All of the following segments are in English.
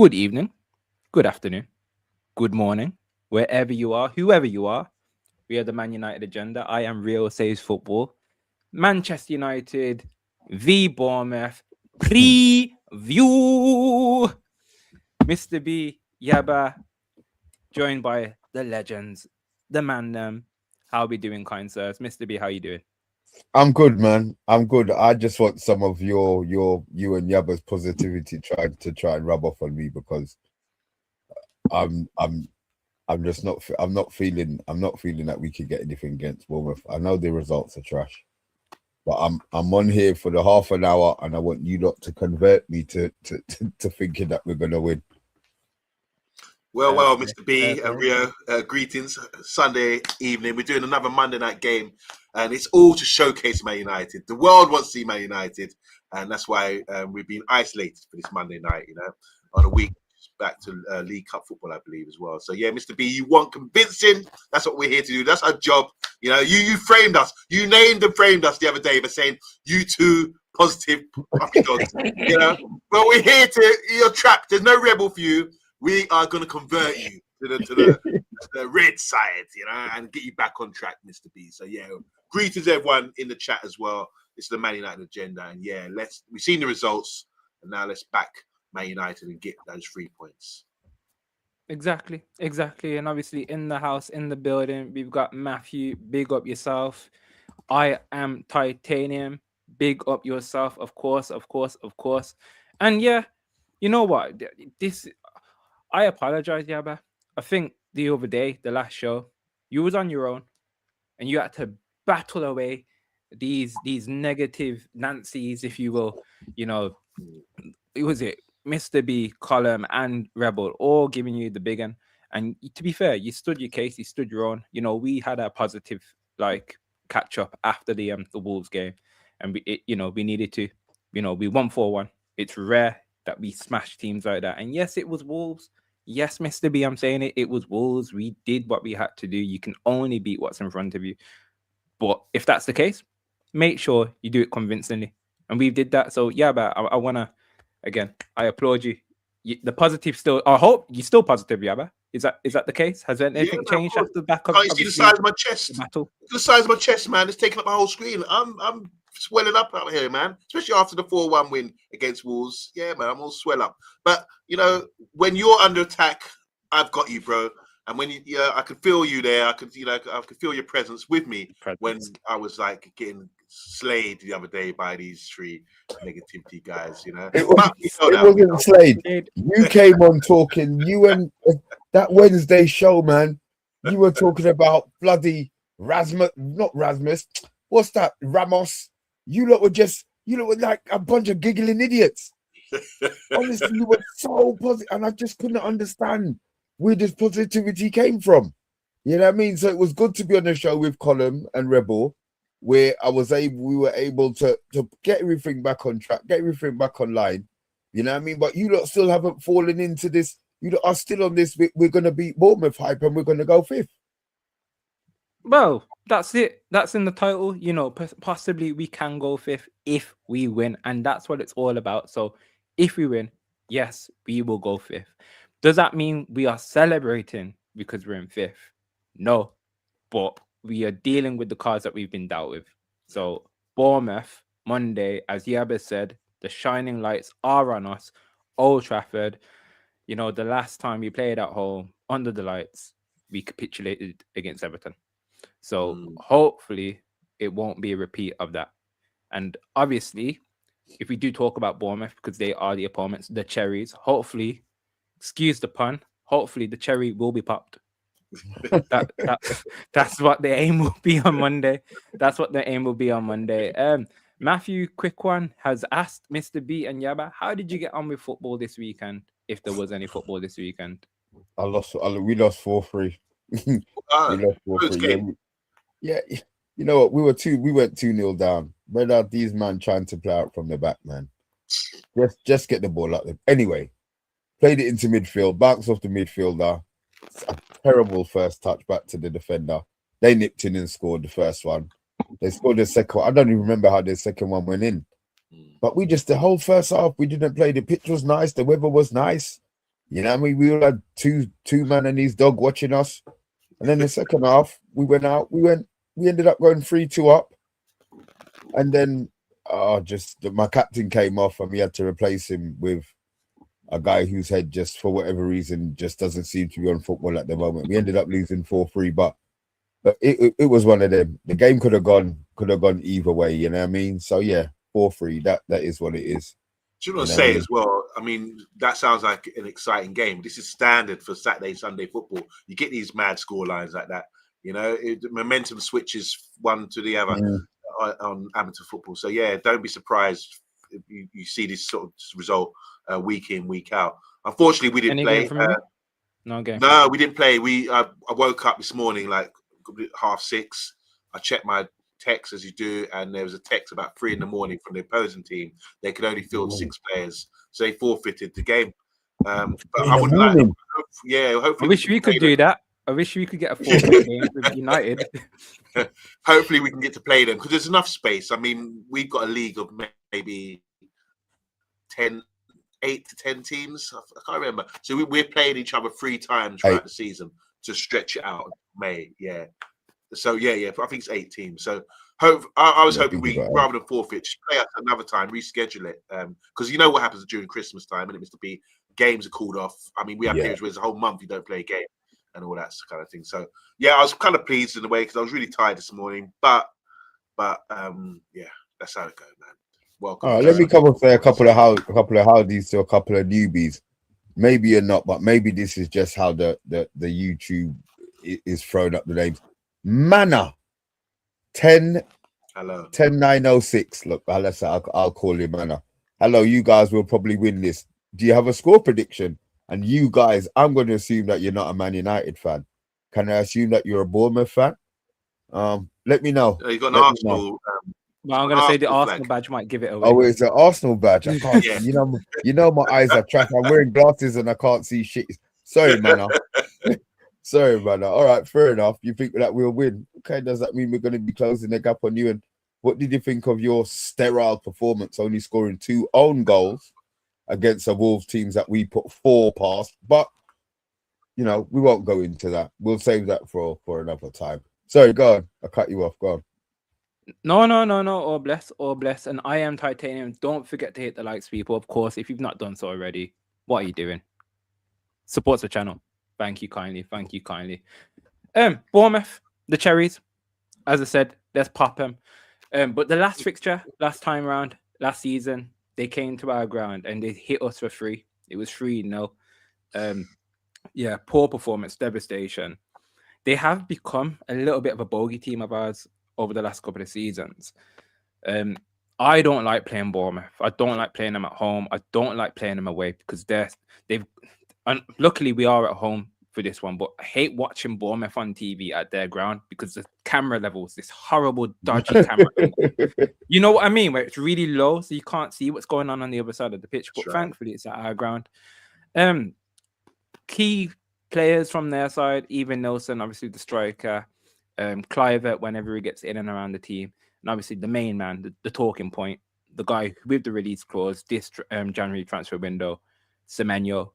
good evening, good afternoon, good morning, wherever you are, whoever you are. We are the Man United agenda. I am Real Saves Football. Manchester United v Bournemouth preview. Mr. B, Yaba, joined by the legends, the man them. How we doing, kind sirs? Mr. B, how you doing? I'm good, man. I'm good. I just want some of you and Yaba's positivity try and rub off on me because I'm I'm I'm just not I'm not feeling that we could get anything against Bournemouth. I know the results are trash, but I'm on here for the half an hour and I want you lot to convert me to thinking that we're gonna win. Well, Mr. B and Rio, greetings. Sunday evening, we're doing another Monday night game, and it's all to showcase Man United. The world wants to see Man United, and that's why we've been isolated for this Monday night, on a week back to League Cup football, I believe, as well. So, yeah, Mr. B, you want convincing. That's what we're here to do. That's our job. You framed us. You named and framed us the other day by saying, you two positive puppy dogs, Well, we're here you're trapped. There's no rebel for you. We are going to convert you to the red side, and get you back on track, Mr. B. So, yeah, greetings everyone in the chat as well. It's the Man United agenda. And, yeah, we've seen the results, and now let's back Man United and get those 3 points. Exactly. And obviously in the house, in the building, we've got Matthew. Big up yourself. I am Titanium. Big up yourself, of course. And yeah, you know what? I apologize, Yaba. I think the other day, the last show, you was on your own and you had to battle away these negative Nancy's, if you will. It was Mr. B, Column, and Rebel all giving you the big one. And to be fair, you stood your case, you stood your own. We had a positive catch up after the Wolves game, and we needed to, we won 4-1. It's rare that we smash teams like that. And yes, it was Wolves. Yes, Mr. B, I'm saying it. It was Wolves. We did what we had to do. You can only beat what's in front of you. But if that's the case, make sure you do it convincingly. And we did that. So, yeah, but I want to, again, I applaud you. The positive still, I hope you're still positive, Yaba. Is that the case? Has anything changed after the back of Can't you see the size of my chest? The size of my chest, man. It's taking up my whole screen. I'm swelling up out here, man. Especially after the 4-1 win against Wolves. Yeah, man, I'm all swell up. But when you're under attack, I've got you, bro. And when I could feel you there. I could feel your presence with me when I was getting slayed the other day by these three negativity guys. It wasn't slayed. You came on talking. You and that Wednesday show, man. You were talking about bloody not Rasmus. What's that? Ramos. You lot were like a bunch of giggling idiots. Honestly, you were so positive, and I just couldn't understand where this positivity came from. You know what I mean? So it was good to be on the show with Column and Rebel, where we were able to get everything back on track, get everything back online. You know what I mean? But you lot still haven't fallen into this. You lot are still on this. We're going to beat Bournemouth hype and we're going to go 5th. Well, that's it. That's in the title. Possibly we can go 5th if we win. And that's what it's all about. So if we win, yes, we will go 5th. Does that mean we are celebrating because we're in 5th? No. But we are dealing with the cards that we've been dealt with. So Bournemouth, Monday, as Yaba said, the shining lights are on us. Old Trafford, the last time we played at home under the lights, we capitulated against Everton. So hopefully it won't be a repeat of that. And obviously, if we do talk about Bournemouth, because they are the opponents, the cherries, hopefully, excuse the pun, hopefully the cherry will be popped. That's what the aim will be on Monday. Matthew, quick one, has asked Mr. B and Yaba, how did you get on with football this weekend? If there was any football this weekend. We lost 4-3. We lost 4-3. Yeah, you know what? We went 2-0 down. Whether these man trying to play out from the back, man. Just get the ball out there. Anyway, played it into midfield, bounced off the midfielder. A terrible first touch back to the defender. They nipped in and scored the first one. They scored the second one. I don't even remember how the second one went in. But the whole first half, we didn't play. The pitch was nice. The weather was nice. You know what I mean? We all had two man and his dog watching us. And then the second half, we went out. We ended up going 3-2 up. And then my captain came off and we had to replace him with a guy whose head just for whatever reason just doesn't seem to be on football at the moment. We ended up losing 4-3, but it was one of them. The game could have gone either way, you know what I mean? So yeah, 4-3. That is what it is. Do you want to say as well? I mean, that sounds like an exciting game. This is standard for Saturday, Sunday football. You get these mad score lines like that. You know, the momentum switches one to the other on amateur football. So yeah, don't be surprised if you see this sort of result week in, week out. Unfortunately, we didn't play. No, we didn't play. I woke up this morning like 6:30. I checked my text as you do, and there was a text about 3 a.m. from the opposing team. They could only field 6 players, so they forfeited the game. But I would like, hopefully. I wish we could do that. I wish we could get a 4-0 game with United. Hopefully, we can get to play them because there's enough space. I mean, we've got a league of maybe 8 to 10 teams. I can't remember. So we're playing each other 3 times throughout the season to stretch it out. May, yeah. So yeah. I think it's 8 teams. So I was hoping we, rather than forfeit, just play us another time, reschedule it. Because you know what happens during Christmas time, and it Mr. B, games are called off. I mean, we have periods where it's a whole month you don't play a game and all that kind of thing. So yeah, I was kind of pleased in a way because I was really tired this morning. But yeah, that's how it goes, man. Welcome. All right, let me come and say a couple of howdies to a couple of newbies. Maybe you're not, but maybe this is just how the YouTube is throwing up the names. Manna 10906. Look, I'll call him Manna. Hello, you guys will probably win this. Do you have a score prediction? And you guys, I'm going to assume that you're not a Man United fan. Can I assume that you're a Bournemouth fan? Let me know. You got an Arsenal. Well, I'm going to say the Arsenal badge might give it away. Oh, it's an Arsenal badge. I can't see. You know my eyes are trapped. I'm wearing glasses and I can't see shit. Sorry, Manna. Sorry, Manna. All right, fair enough. You think that we'll win? Okay, does that mean we're going to be closing the gap on you? And what did you think of your sterile performance, only scoring 2 own goals against the Wolves teams that we put 4 past? But we won't go into that. We'll save that for another time. Sorry, go on. I cut you off. Go on. No. All bless. And I am Titanium. Don't forget to hit the likes, people. Of course, if you've not done so already, what are you doing? Support the channel. Thank you kindly. Bournemouth, the Cherries. As I said, let's pop them. But the last fixture, last time round, last season, they came to our ground and they hit us for free. It was 3-0. Yeah, poor performance, devastation. They have become a little bit of a bogey team of ours over the last couple of seasons. I don't like playing Bournemouth. I don't like playing them at home. I don't like playing them away because they've. And luckily we are at home for this one, but I hate watching Bournemouth on TV at their ground because the camera levels, this horrible, dodgy camera. You know what I mean? Where it's really low, so you can't see what's going on the other side of the pitch. But thankfully, it's at our ground. Key players from their side, even Nelson, obviously the striker, Clivert whenever he gets in and around the team, and obviously the main man, the talking point, the guy with the release clause this January transfer window, Semenyo.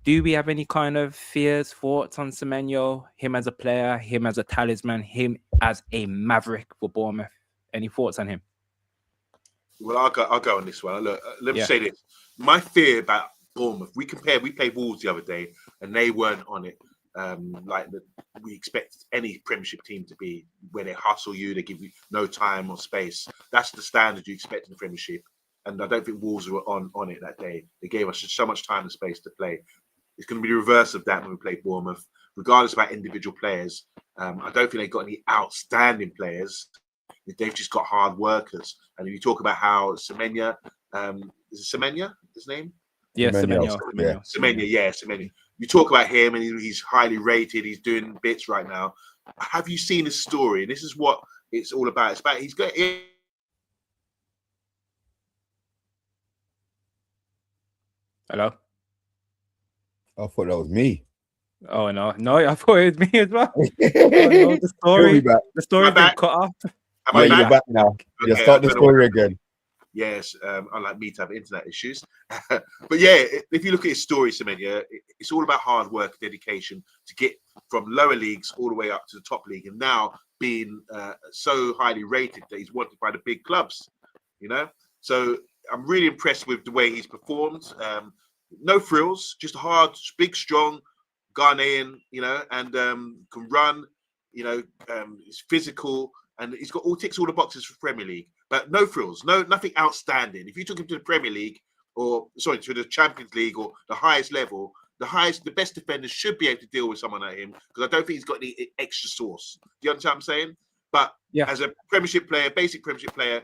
Do we have any kind of fears, thoughts on Semenyo, him as a player, him as a talisman, him as a maverick for Bournemouth? Any thoughts on him? Well, I'll go on this one. Look, let me say this. My fear about Bournemouth, we played Wolves the other day, and they weren't on it. We expect any Premiership team to be, where they hustle you, they give you no time or space. That's the standard you expect in the Premiership. And I don't think Wolves were on it that day. They gave us so much time and space to play. It's going to be the reverse of that when we play Bournemouth. Regardless of our individual players, I don't think they've got any outstanding players. They've just got hard workers. And if you talk about how Semenya, is it Semenya, his name? Yeah, Semenyo. Semenya. You talk about him and he's highly rated. He's doing bits right now. Have you seen his story? And this is what it's all about. It's about he's got. Hello? I thought that was me. Oh, no, I thought it was me as well. The story got cut off. You're back now. Okay, start the story again. Yes, unlike me to have internet issues. But yeah, if you look at his story, Semenya, it's all about hard work, dedication to get from lower leagues all the way up to the top league, and now being so highly rated that he's wanted by the big clubs. You know, so I'm really impressed with the way he's performed. No frills, just hard, big, strong Ghanaian. You know, and can run. You know, he's physical, and he's got ticks all the boxes for Premier League. But no frills, nothing outstanding. If you took him to the Premier League, to the Champions League or the highest level, the best defenders should be able to deal with someone like him, because I don't think he's got any extra sauce. Do you understand what I'm saying? But as a Premiership player, basic Premiership player,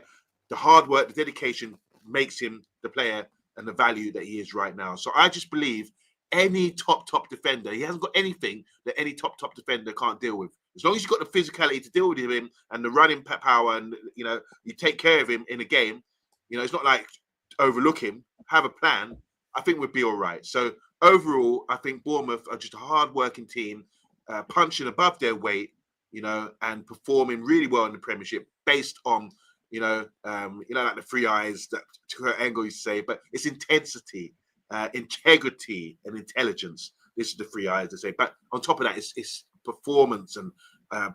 the hard work, the dedication makes him the player and the value that he is right now. So I just believe any top defender, he hasn't got anything that any top defender can't deal with. As long as you've got the physicality to deal with him and the running power, and you take care of him in a game, it's not like overlook him, have a plan. I think we'd be all right. So overall, I think Bournemouth are just a hard-working team, punching above their weight, and performing really well in the Premiership based on, like the three eyes that Kurt Angle used to say, but it's intensity, integrity, and intelligence. This is the three eyes to say. But on top of that, it's performance and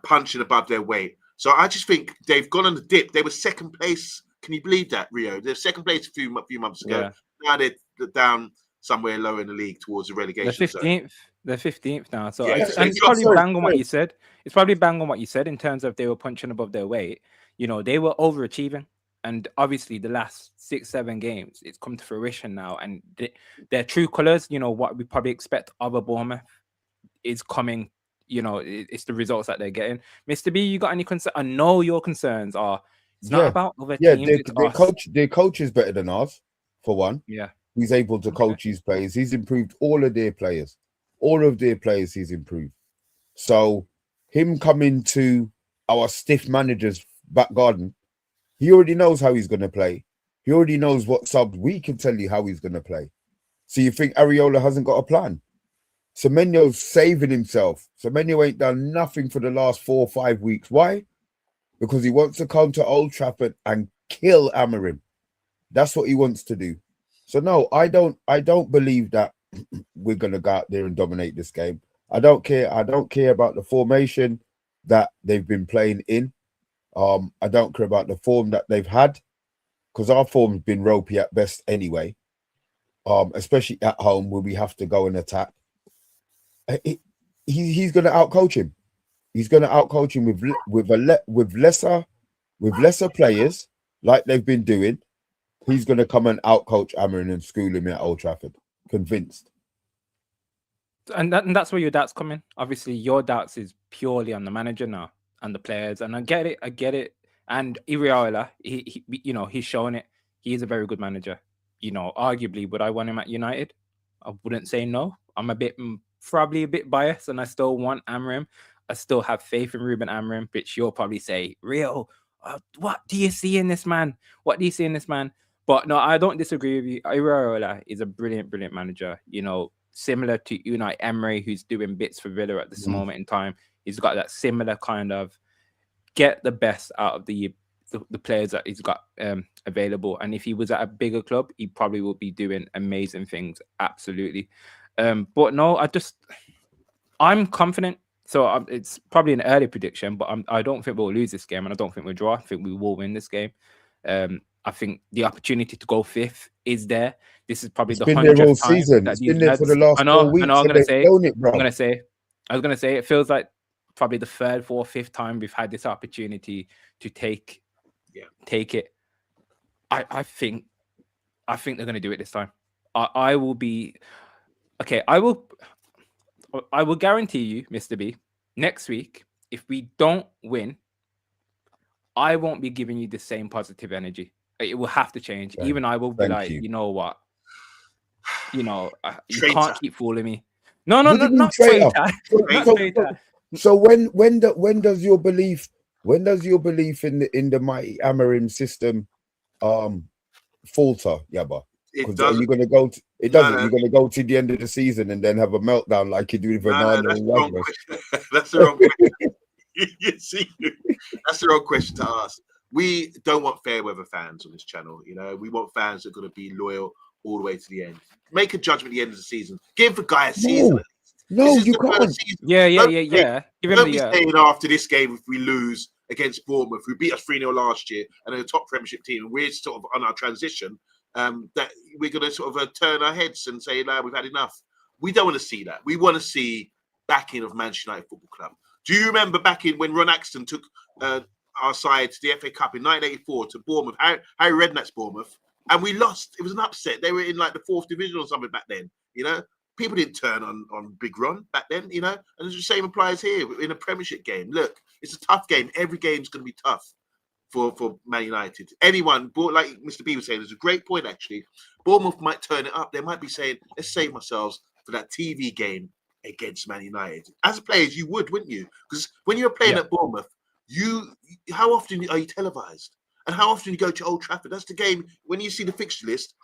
punching above their weight. So I just think they've gone on the dip. They were second place. Can you believe that, Rio? They're second place a few months ago. Yeah. Now they're down somewhere low in the league towards the relegation. They're 15th. They're 15th now. So it's probably bang on what you said. It's probably bang on what you said in terms of they were punching above their weight. They were overachieving. And obviously, the last 6-7 games, it's come to fruition now. And their true colours, what we probably expect of a Bournemouth is coming. It's the results that they're getting. Mr. B, you got any concern? I know your concerns are. It's not about other teams. Their coach is better than ours, for one. Yeah, he's able to coach his players. He's improved all of their players. All of their players, he's improved. So him coming to our stiff manager's back garden, he already knows how he's going to play. He already knows what subs. We can tell you how he's going to play. So you think Areola hasn't got a plan? Semenyo's saving himself. Semenyo ain't done nothing for the last 4 or 5 weeks. Why? Because he wants to come to Old Trafford and kill Amorim. That's what he wants to do. So no, I don't believe that we're gonna go out there and dominate this game. I don't care. I don't care about the formation that they've been playing in. I don't care about the form that they've had, because our form's been ropey at best anyway. Especially at home where we have to go and attack. He's going to outcoach him. He's going to outcoach him with lesser players like they've been doing. He's going to come and outcoach Amorim and school him at Old Trafford. Convinced. And that's where your doubts come in. Obviously, your doubts is purely on the manager now and the players. And I get it. And Iraola, he's showing it. He is a very good manager. Arguably, would I want him at United? I wouldn't say no. I'm probably a bit biased, and I still want Amorim. I still have faith in Ruben Amorims, which you'll probably say, Rio, what do you see in this man? What do you see in this man? But no, I don't disagree with you. Iraola is a brilliant manager. Similar to Unai Emery, who's doing bits for Villa at this moment in time. He's got that similar kind of get the best out of the players that he's got available. And if he was at a bigger club, he probably would be doing amazing things. Absolutely. But no, I'm confident. So it's probably an early prediction, but I don't think we'll lose this game, and I don't think we'll draw. I think we will win this game. I think the opportunity to go 5th is there. This is probably the 100th time season. It's been there for the last 4 weeks. I was gonna say it feels like probably the 3rd, 4th, 5th time we've had this opportunity to take it. I think they're gonna do it this time. I will be okay. I will guarantee you, Mr. B, next week, if we don't win, I won't be giving you the same positive energy. It will have to change. Okay. Even I will be you know what? You can't keep fooling me. No, not traitor. So when does your belief in the mighty Amorim system falter, Yaba? Are you going to go? It doesn't. You're going to go to the end of the season and then have a meltdown like you do with Ronaldo and Rasmus. That's the wrong question. You see, that's the wrong question to ask. we don't want fair weather fans on this channel. You know, we want fans that are going to be loyal all the way to the end. Make a judgment at the end of the season. Give the guy a season. No, this is you the can't. first season. Yeah. Give him Don't the be saying after this game, if we lose against Bournemouth, who beat us 3-0 last year and they're a top Premiership team, and we're sort of on our transition, that we're going to sort of turn our heads and say, no, we've had enough. We don't want to see that. We want to see backing of Manchester United Football Club. Do you remember back in when Ron Axton took our side to the FA Cup in 1984 to Bournemouth, Harry Redknapp's Bournemouth, and we lost? It was an upset. They were in like the 4th division or something back then, you know? People didn't turn on Big Ron back then, you know? And the same applies here in a Premiership game. Look, it's a tough game. Every game's going to be tough for Man United. Anyone, like Mr. B was saying, there's a great point, actually. Bournemouth might turn it up. They might be saying, let's save ourselves for that TV game against Man United. As players, you would, wouldn't you? Because when you're playing at Bournemouth, how often are you televised? And how often you go to Old Trafford? That's the game, when you see the fixture list,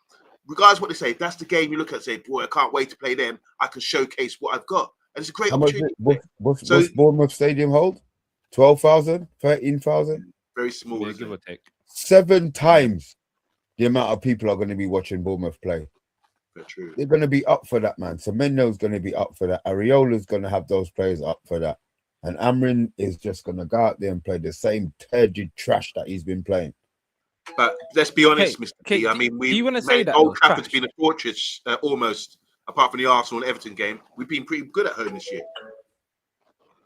regardless of what they say, that's the game you look at and say, boy, I can't wait to play them. I can showcase what I've got. And it's a great opportunity. What's Bournemouth Stadium hold? 12,000? 13,000? Very small, give or take. 7 times the amount of people are going to be watching Bournemouth play. True. They're going to be up for that, man. Semendo's going to be up for that. Areola's going to have those players up for that. And Amrin is just going to go out there and play the same turgid trash that he's been playing. But let's be honest, Mr. P. I mean, do you want to say that Old Trafford's been a fortress almost, apart from the Arsenal and Everton game. We've been pretty good at home this year.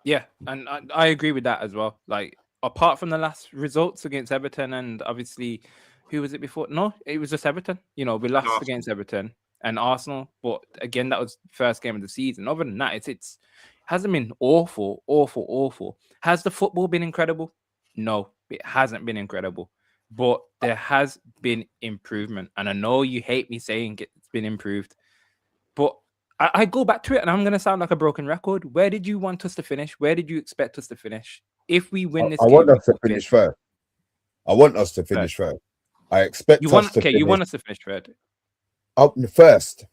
Yeah, and I agree with that as well. Like, apart from the last results against Everton and obviously, who was it before? No, it was just Everton. You know, we lost against Everton and Arsenal, but again, that was the first game of the season. Other than that, it's hasn't been awful. Has the football been incredible? No, it hasn't been incredible, but there has been improvement. And I know you hate me saying it's been improved, but I go back to it, and I'm going to sound like a broken record. Where did you want us to finish? Where did you expect us to finish? If we win this game, I want us to finish first. I want us to finish first. I expect us to finish. You want us to finish third?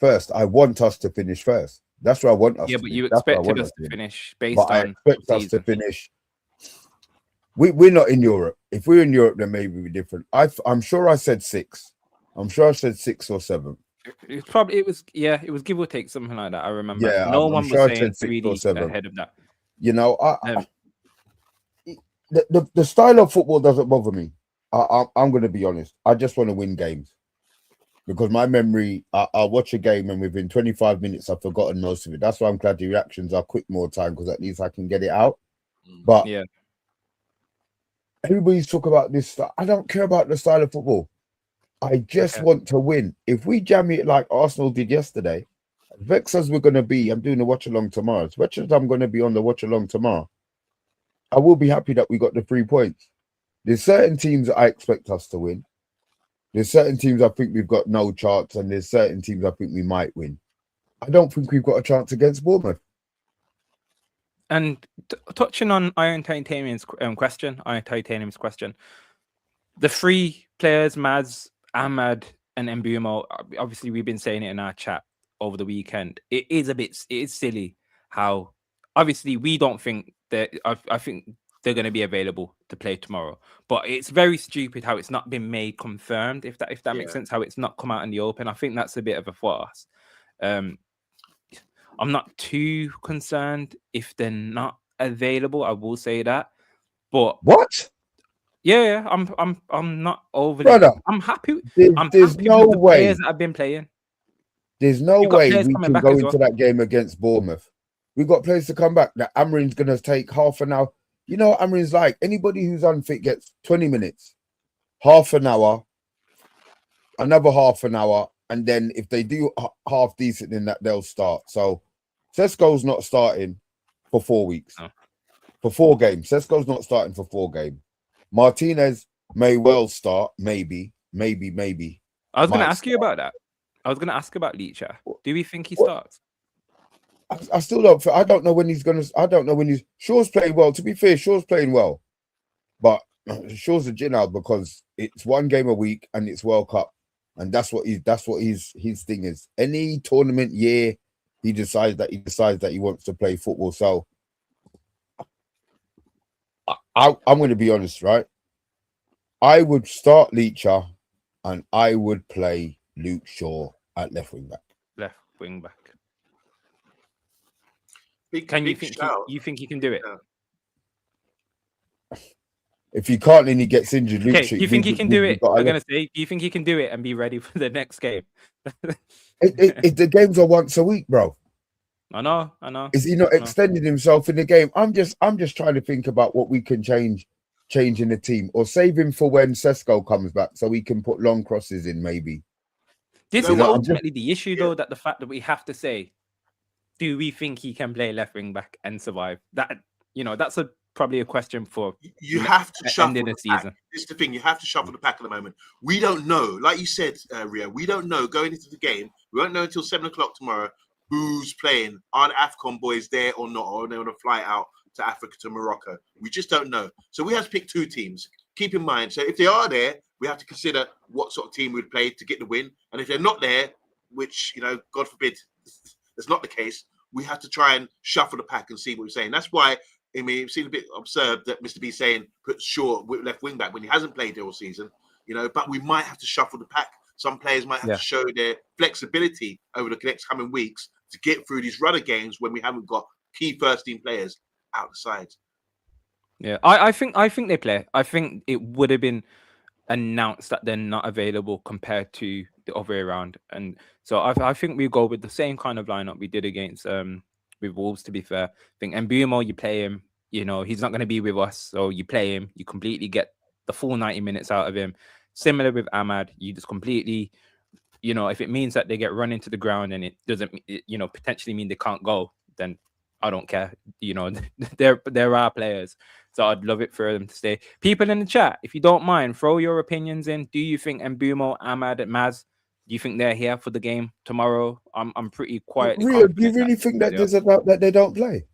First, I want us to finish first. That's where I want us. Yeah, but you expected us to finish based on. I expect us to finish. We're not in Europe. If we're in Europe, then maybe we're different. I'm sure I said 6. I'm sure I said 6 or 7. It was give or take, something like that. I remember. Yeah, no one was saying 3 ahead of that. You know, the style of football doesn't bother me. I'm going to be honest. I just want to win games. Because my memory, I'll watch a game and within 25 minutes, I've forgotten most of it. That's why I'm glad the reactions are quick more time, because at least I can get it out. But yeah, everybody's talking about this stuff. I don't care about the style of football. I just want to win. If we jam it like Arsenal did yesterday, as vexed as we're going to be, I'm doing a watch along tomorrow. As much as I'm going to be on the watch along tomorrow, I will be happy that we got the 3 points. There's certain teams that I expect us to win. There's certain teams I think we've got no chance, and there's certain teams I think we might win. I don't think we've got a chance against Bournemouth. And touching on Iron Titanium's question, the 3 players, Mads, Ahmad, and Mbeumo, obviously we've been saying it in our chat over the weekend. It is silly how obviously we don't think that. I think they're going to be available to play tomorrow, but it's very stupid how it's not been made confirmed. If that makes sense, how it's not come out in the open. I think that's a bit of a farce. I'm not too concerned if they're not available. I will say that, but what? Yeah, I'm not overly. Brother, I'm happy. There's no with the way players that have been playing. There's no way we can go into that game against Bournemouth. We've got players to come back. That Amrin's going to take half an hour. You know what Amrin's like? Anybody who's unfit gets 20 minutes, half an hour, another half an hour, and then if they do half decent in that, they'll start. So Sesko's not starting for 4 weeks. No. For 4 games. Sesko's not starting for 4 games. Martinez may well start, maybe. I was going to ask you about that. I was going to ask about Licha. Do we think he starts? I still don't. I don't know when he's going to. I don't know when he's. Shaw's playing well. To be fair, Shaw's playing well, but Shaw's a gin out because it's 1 game a week and it's World Cup, and that's what his thing is. Any tournament year, he decides that he wants to play football. So I'm going to be honest, right? I would start Leacher, and I would play Luke Shaw at left wing back. Left wing back. Big, Can you big think shout. you think he can do it? Yeah. If he can't, then he gets injured. Luke Okay, Shaw, do you think he can do it? got I'm gonna say, do you think he can do it and be ready for the next game? the games are once a week, bro. I know. Is he not extending himself in the game? I'm just trying to think about what we can change in the team, or save him for when Sesko comes back, so we can put long crosses in, maybe. This is ultimately the issue, though, that the fact that we have to say, do we think he can play left wing back and survive? That, that's probably a question for you have to shuffle the season. This is the thing. You have to shuffle the pack at the moment. We don't know. Like you said, Ria, we don't know going into the game. We won't know until 7:00 tomorrow who's playing. Are the AFCON boys there or not? Or are they on a flight out to Africa, to Morocco? We just don't know. So we have to pick 2 teams. Keep in mind. So if they are there, we have to consider what sort of team we'd play to get the win. And if they're not there, which, God forbid, that's not the case, we have to try and shuffle the pack and see what we're saying. That's why, I mean, it seems a bit absurd that Mr. B saying put Shaw left wing back when he hasn't played there all season, but we might have to shuffle the pack. Some players might have to show their flexibility over the next coming weeks to get through these rudder games when we haven't got key first team players outside. Yeah, I think they play. I think it would have been announced that they're not available compared to the other way around, and so I think we go with the same kind of lineup we did against with Wolves. To be fair, I think Mbeumo, you play him. He's not going to be with us, so you play him. You completely get the full 90 minutes out of him. Similar with Amad, you just completely, if it means that they get run into the ground and it doesn't, potentially mean they can't go, then I don't care. There are players. So I'd love it for them to stay. People in the chat, if you don't mind, throw your opinions in. Do you think Mbeumo, Amad, and Maz, do you think they're here for the game tomorrow? I'm pretty quietly confident. Do you really think that there's a doubt that they don't play?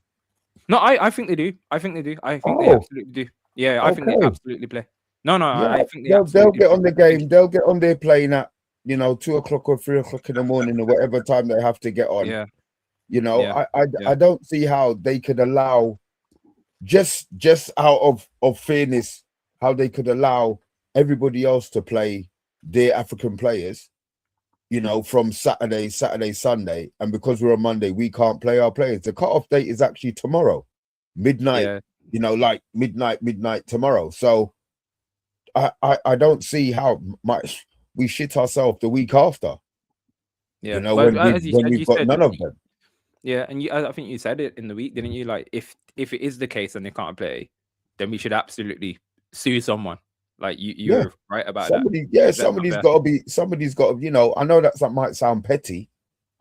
No, I think they do. I think they absolutely do. Yeah, I think they absolutely play. No, I think they'll get on the game. They'll get on there playing at 2:00 or 3:00 in the morning or whatever time they have to get on. Yeah. I don't see how they could allow, just out of fairness, how they could allow everybody else to play their African players, from Saturday, Sunday, and because we're on Monday, we can't play our players. The cutoff date is actually tomorrow, midnight. Like midnight tomorrow. So I don't see how much we shit ourselves the week after. Yeah, when we've got none of them. Yeah, and I think you said it in the week, didn't you? Like, if it is the case and they can't play, then we should absolutely sue someone. Like you're right about that. Yeah, somebody's got to. I know that might sound petty,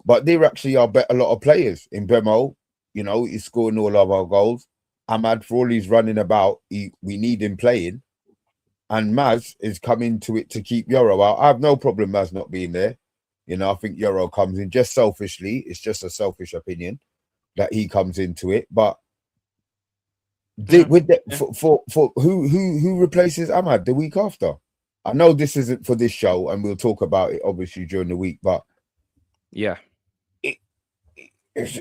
but there actually are a lot of players in Mbeumo. He's scoring all of our goals. Amad, for all he's running about, we need him playing. And Maz is coming to it to keep Yoro out. I have no problem Maz not being there. I think Yoro comes in just selfishly. It's just a selfish opinion that he comes into it. But for who replaces Amad the week after? I know this isn't for this show, and we'll talk about it obviously during the week. But yeah,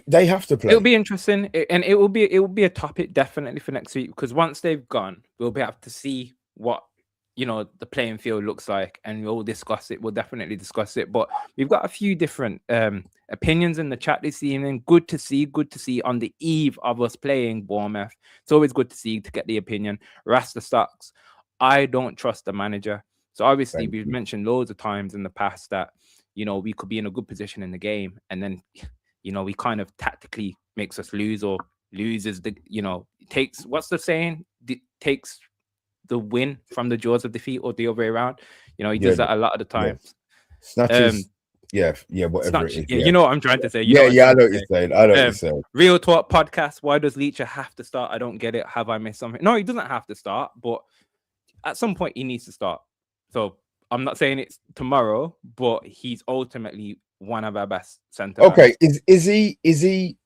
they have to play. It'll be interesting, and it will be a topic definitely for next week, because once they've gone, we'll be able to see what the playing field looks like, and we'll discuss it. We'll definitely discuss it. But we've got a few different opinions in the chat this evening. Good to see on the eve of us playing Bournemouth. It's always good to get the opinion. Rasta Stocks, I don't trust the manager. So obviously we've mentioned loads of times in the past that we could be in a good position in the game, and then we kind of tactically makes us lose, or loses the takes, what's the saying, takes the win from the jaws of defeat, or the other way around. He does that a lot of the times. Snatches, whatever it is. Yeah, you know what I'm trying to say. I know what you're saying. I know what you're saying. Real Talk Podcast. Why does Leacher have to start? I don't get it. Have I missed something? No, he doesn't have to start, but at some point he needs to start. So I'm not saying it's tomorrow, but he's ultimately one of our best centre. Okay, is he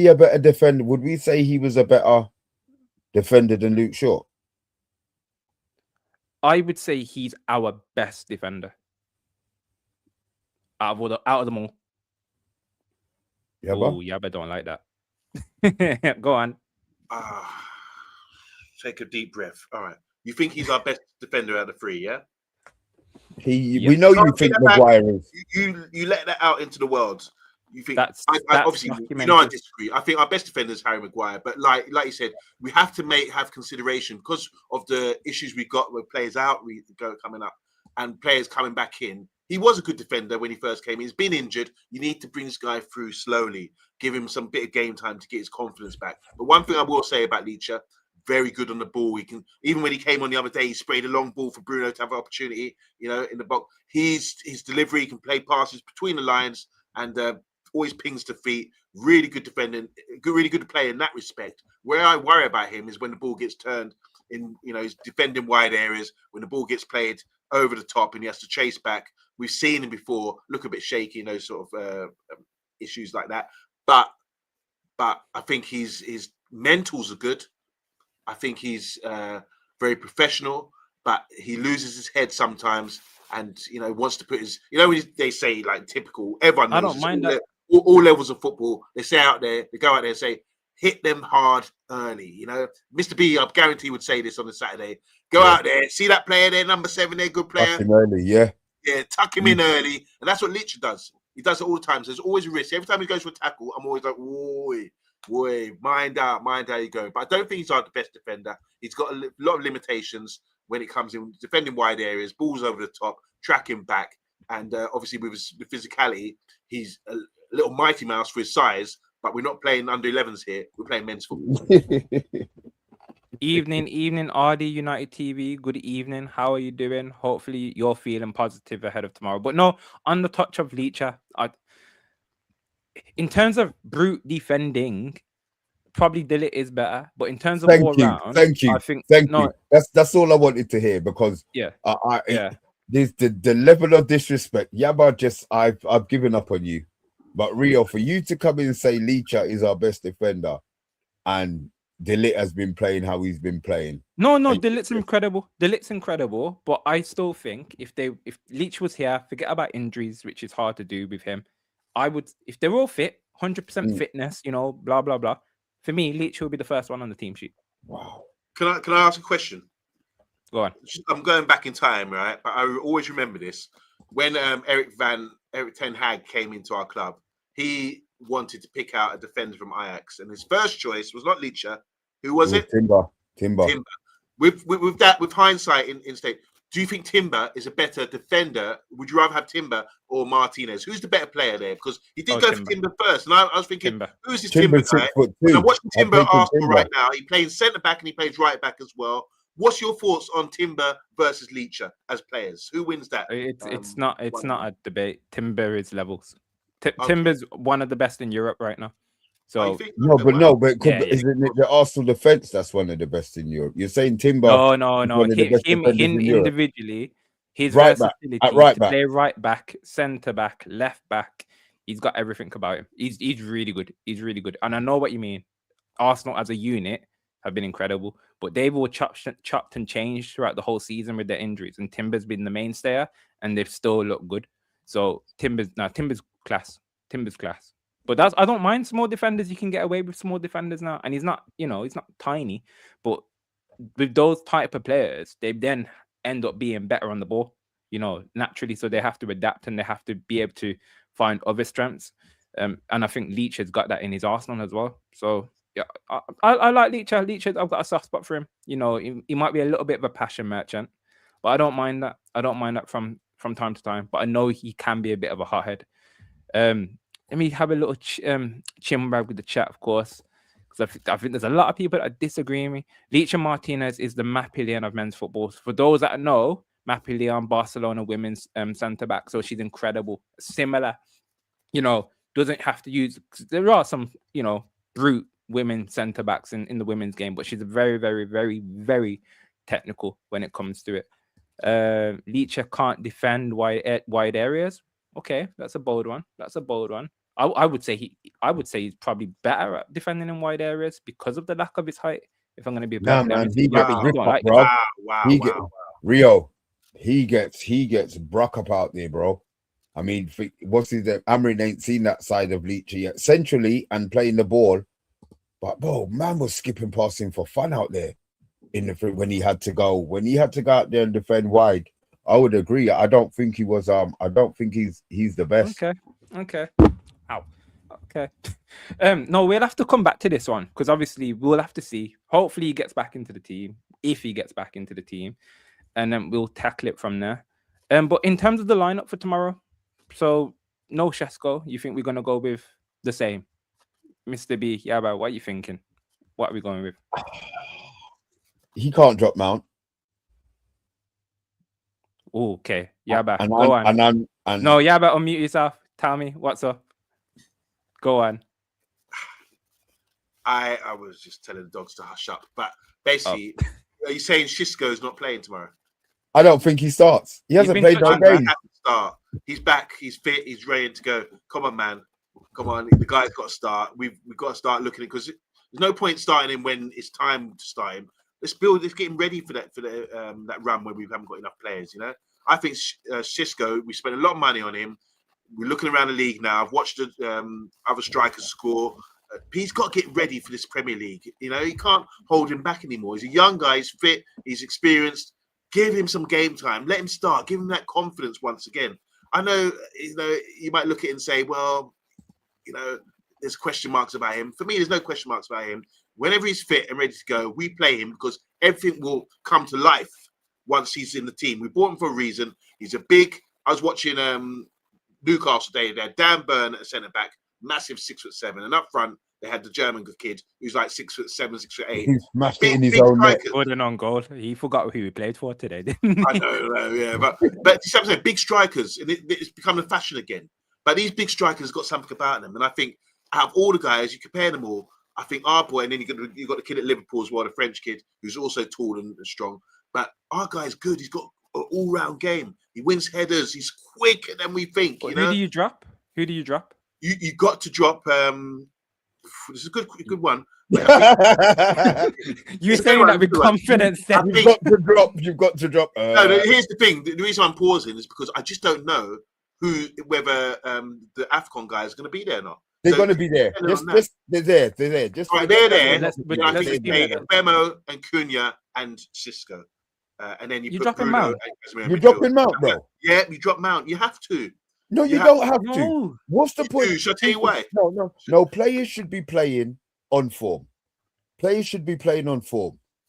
a better defender? Would we say he was a better defender than Luke Shaw? I would say he's our best defender out of them all. Oh, Yabba don't like that. Go on. Take a deep breath. All right. You think he's our best defender out of 3, yeah? We know you think Maguire is. You let that out into the world. You think that's obviously I disagree. I think our best defender is Harry Maguire, but like you said, we have to have consideration because of the issues we got with players out, coming up, and players coming back in. He was a good defender when he first came in. He's been injured. You need to bring this guy through slowly, give him some bit of game time to get his confidence back. But one thing I will say about Leacher, very good on the ball. He can, even when he came on the other day, he sprayed a long ball for Bruno to have an opportunity, in the box. His delivery, he can play passes between the lines and always pings to feet. Really good defending, really good player in that respect. Where I worry about him is when the ball gets turned in, he's defending wide areas, when the ball gets played over the top and he has to chase back. We've seen him before look a bit shaky in those sort of issues like that. But I think his mentals are good. I think he's very professional, but he loses his head sometimes and, wants to put his, when they say like typical, everyone knows I don't mind that. All levels of football, they go out there and say, hit them hard early. Mr. B, I guarantee would say this on a Saturday. Go out there, see that player there, number 7, there, good player. Tuck him early, yeah. Yeah, tuck him in early. And that's what Leach does. He does it all the time. So there's always a risk. Every time he goes for a tackle, I'm always like, boy, mind out you go. But I don't think he's the best defender. He's got a lot of limitations when it comes in defending wide areas, balls over the top, tracking back. And obviously with his physicality, he's a little mighty mouse for his size, but we're not playing under 11s here. We're playing men's football. Evening, RD United TV. Good evening. How are you doing? Hopefully you're feeling positive ahead of tomorrow. But no, on the touch of Leacher, in terms of brute defending, probably Dillit is better. But in terms of all round, thank you. I think thank you. That's all I wanted to hear because there's the level of disrespect. Yaba, I've given up on you. But Rio, for you to come in and say Leacher is our best defender and Dillit has been playing how he's been playing. No, Dillit's incredible. Dillit's incredible, but I still think if Leach was here, forget about injuries, which is hard to do with him. I would, if they're all fit, 100% fitness, blah blah blah. For me, Leach will be the first one on the team sheet. Wow. Can I ask a question? Go on. I'm going back in time, right? But I always remember this when Erik ten Hag came into our club. He wanted to pick out a defender from Ajax, and his first choice was not Leacher. Who was it? Timber. With hindsight in state, do you think Timber is a better defender? Would you rather have Timber or Martinez? Who's the better player there? Because he did go for Timber first, and I was thinking, who's this Timber guy? I'm watching Timber at Arsenal right now. He plays centre back and he plays right back as well. What's your thoughts on Timber versus Leacher as players? Who wins that? It's not a debate. Timber is levels. Timber's one of the best in Europe right now. So isn't it the Arsenal defense that's one of the best in Europe? You're saying Timber? No. Him individually, his versatility to play right back, centre back, left back. He's got everything about him. He's really good. He's really good. And I know what you mean. Arsenal as a unit have been incredible, but they've all chopped and changed throughout the whole season with their injuries. And Timber's been the mainstay, and they've still looked good. So Timber's class. Timber's class. But I don't mind small defenders. You can get away with small defenders now. And he's not tiny. But with those type of players, they then end up being better on the ball, naturally. So they have to adapt and they have to be able to find other strengths. And I think Leach has got that in his arsenal as well. So yeah, I like Leach. I've got a soft spot for him. He might be a little bit of a passion merchant, but I don't mind that. I don't mind that from time to time. But I know he can be a bit of a hothead. Let me have a little chinwag with the chat, of course, because I think there's a lot of people that disagree with me. Leach and Martinez is the Mappy of men's football. For those that know, Mappy Barcelona women's centre back, so she's incredible. Similar, doesn't have to use. There are some, brute women centre backs in the women's game, but she's very, very, very, very technical when it comes to it. Leacher can't defend wide areas. Okay, that's a bold one. I would say he's probably better at defending in wide areas because of the lack of his height. If I'm going to be Rio, he gets Brock up out there, bro. I mean, what's his name? Amrin ain't seen that side of Leach yet. Centrally and playing the ball, but bro, man was skipping past him for fun out there. when he had to go out there and defend wide. I would agree. I don't think he was. I don't think he's the best. Okay. Ow. Okay. No, we'll have to come back to this one because obviously we'll have to see. Hopefully he gets back into the team. If he gets back into the team, and then we'll tackle it from there. But in terms of the lineup for tomorrow, so no Shesko. You think we're gonna go with the same, Mr. B? Yeah, but what are you thinking? What are we going with? He can't drop Mount. Oh, okay. Yeah, but and go on. No, yeah, but unmute yourself. Tell me what's up. Go on. I was just telling the dogs to hush up, but basically, are you saying Shesko's not playing tomorrow? I don't think he starts. He hasn't played no game. Start. He's back. He's fit. He's ready to go. Come on, man. Come on. The guy's got to start. We've got to start looking at because there's no point starting him when it's time to start him. Let's get him ready for that run where we haven't got enough players. You know, I think Shesko. We spent a lot of money on him. We're looking around the league now. I've watched the other strikers score. He's got to get ready for this Premier League. You know, you can't hold him back anymore. He's a young guy. He's fit. He's experienced. Give him some game time. Let him start. Give him that confidence once again. I know, you might look at it and say, well, there's question marks about him. For me, there's no question marks about him. Whenever he's fit and ready to go, we play him because everything will come to life once he's in the team. We bought him for a reason. He's a big. I was watching Newcastle today. They had Dan Burn at centre back, massive 6'7", and up front they had the German kid who's like 6'7", 6'8". He's smashed it in his own net. Gordon on goal. He forgot who he played for today. I know, yeah, but I'm saying big strikers, and it's become a fashion again. But these big strikers got something about them, and I think out of all the guys, you compare them all. I think our boy, and then you got the kid at Liverpool as well, the French kid who's also tall and strong. But our guy's good. He's got an all-round game. He wins headers. He's quicker than we think. Who do you drop? You got to drop. This is a good one. You're saying that with confidence. You've got to drop. No, here's the thing. The reason I'm pausing is because I just don't know whether the AFCON guy is going to be there or not. They're going to be there. They're there. Just right, they're there. I think Mbeumo and Cunha and Xisco. And then you put dropping Mount. You're dropping Mount, bro. Yeah, you drop Mount. You have to. No, you don't have to. What's the point? Should I tell you why? No. Players should be playing on form.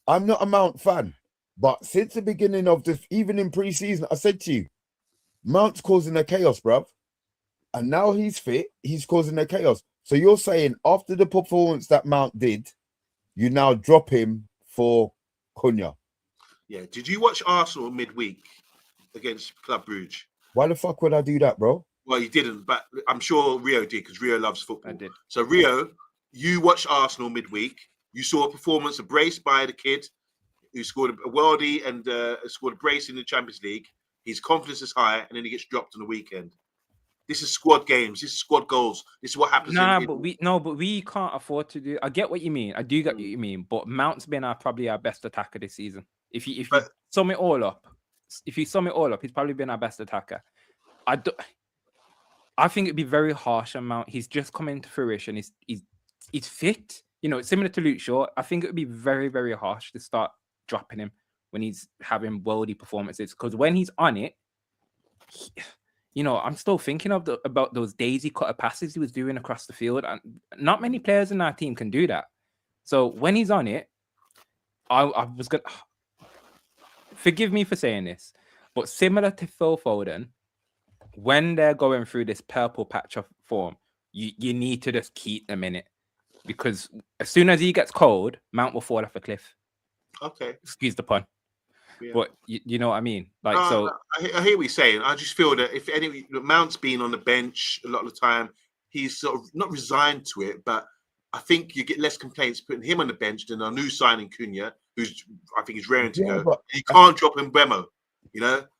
I'm not a Mount fan, but since the beginning of this, even in pre-season, I said to you, Mount's causing a chaos, bruv. And now he's fit, he's causing a chaos. So you're saying after the performance that Mount did, you now drop him for Cunha? Yeah. Did you watch Arsenal midweek against Club Brugge? Why the fuck would I do that, bro? Well, you didn't, but I'm sure Rio did because Rio loves football. I did. So Rio, you watched Arsenal midweek. You saw a performance, a brace by the kid who scored a worldie and scored a brace in the Champions League. His confidence is high, and then he gets dropped on the weekend. This is squad games. This is squad goals. This is what happens. But we can't afford to do. I get what you mean. I do get what you mean. But Mount's been probably our best attacker this season. If you sum it all up, he's probably been our best attacker. I think it'd be very harsh on Mount. He's just coming to fruition. He's fit. It's similar to Luke Shaw. I think it would be very, very harsh to start dropping him when he's having worldy performances. Because when he's on it, I'm still thinking about those daisy cutter passes he was doing across the field, and not many players in our team can do that. So when he's on it, I was gonna forgive me for saying this, but similar to Phil Foden, when they're going through this purple patch of form, you need to just keep them in it, because as soon as he gets cold, Mount will fall off a cliff. Okay, excuse the pun. Yeah. But you know what I mean? I hear what you're saying. I just feel that if Mount's been on the bench a lot of the time, he's sort of not resigned to it, but I think you get less complaints putting him on the bench than our new signing Cunha, who's I think he's raring to go. You can't drop Mbeumo,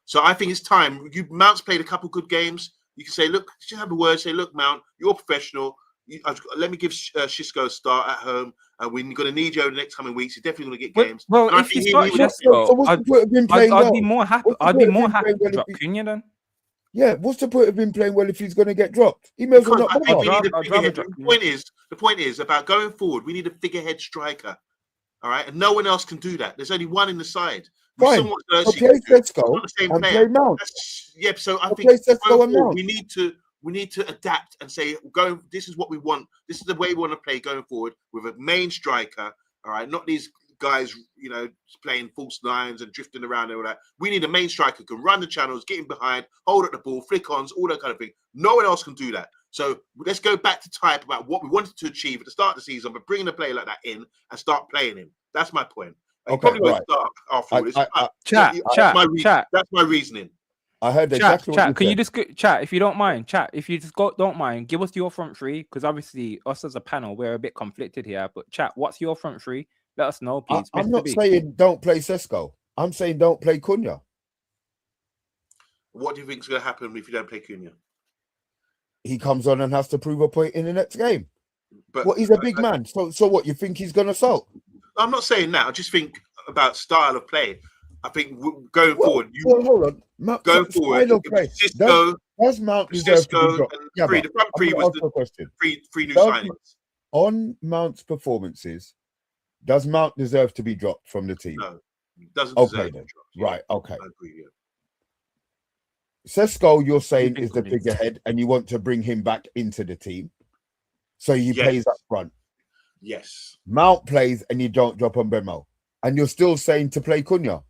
So I think it's time. Mount's played a couple good games. You can say, look, just have a word. Say, look, Mount, you're a professional. Let me give Xisco a start at home, and we're going to need you over the next coming weeks. You're definitely going to get games. Well, if you start Xisco, I'd be more happy. I'd be more happy to drop Cunha then. Yeah, what's the point of him playing well if he's going to get dropped? He may as well not. The point is about going forward. We need a figurehead striker. All right, and no one else can do that. There's only one in the side. Fine. So play Sesko Not the same and player. play Mount. Yeah, so I So think play Sesko and Mount. we need to adapt and say, this is what we want. This is the way we want to play going forward with a main striker. All right, not these guys, playing false lines and drifting around and all that. We need a main striker who can run the channels, get in behind, hold up the ball, flick ons, all that kind of thing. No one else can do that. So let's go back to type about what we wanted to achieve at the start of the season, but bringing a player like that in and start playing him. That's my point. Okay, probably won't start after all this. That's my reasoning. I heard chat. Can you just chat if you don't mind? Chat if you just don't mind. Give us your front three, because obviously us as a panel we're a bit conflicted here. But chat, what's your front three? Let us know, please. I'm not saying don't play Sesko. I'm saying don't play Cunha. What do you think is going to happen if you don't play Cunha? He comes on and has to prove a point in the next game. But he's a big man. So what? You think he's going to salt? I'm not saying that. I just think about style of play. I think going forward, hold on. Going forward, Cisco, does Mount deserve to be dropped? The front three was the three new signings. On Mount's performances, does Mount deserve to be dropped from the team? No, he doesn't deserve to be dropped. Right, okay. I agree, yeah. Sesko, you're saying, is the figurehead, and you want to bring him back into the team. So he plays up front. Yes. Mount plays and you don't drop on Mbeumo. And you're still saying to play Cunha.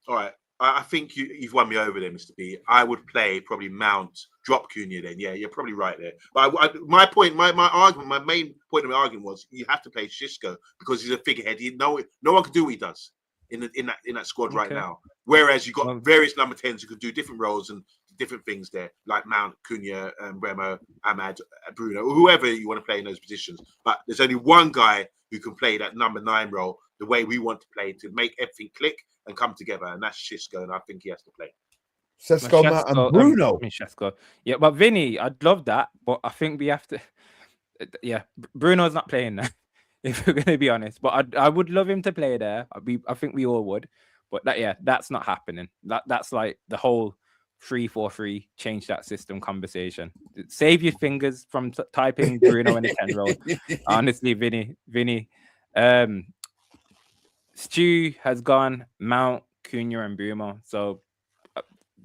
All right. I think you've won me over there, Mr. B. I would play probably Mount, drop Cunha then. Yeah, you're probably right there. But my argument, my main point of my argument was you have to play Xisco because he's a figurehead. No one can do what he does in that squad right now. Whereas you've got various number 10s who can do different roles and different things there, like Mount, Cunha, Mbeumo, Amad, Bruno, or whoever you want to play in those positions. But there's only one guy who can play that number 9 role the way we want to play to make everything click and come together, and that's Xisco, and I think he has to play. Sesko, Mount, and Bruno. Xisco. Yeah, but Vinny, I'd love that, but I think we have to. Yeah, Bruno's not playing there, if we're going to be honest. But I would love him to play there. I think we all would. But that's not happening. That's like the whole 3-4-3 change that system conversation. Save your fingers from typing Bruno in the 10 role. Honestly, Vinny. Stu has gone Mount, Cunha, and Mbeumo. So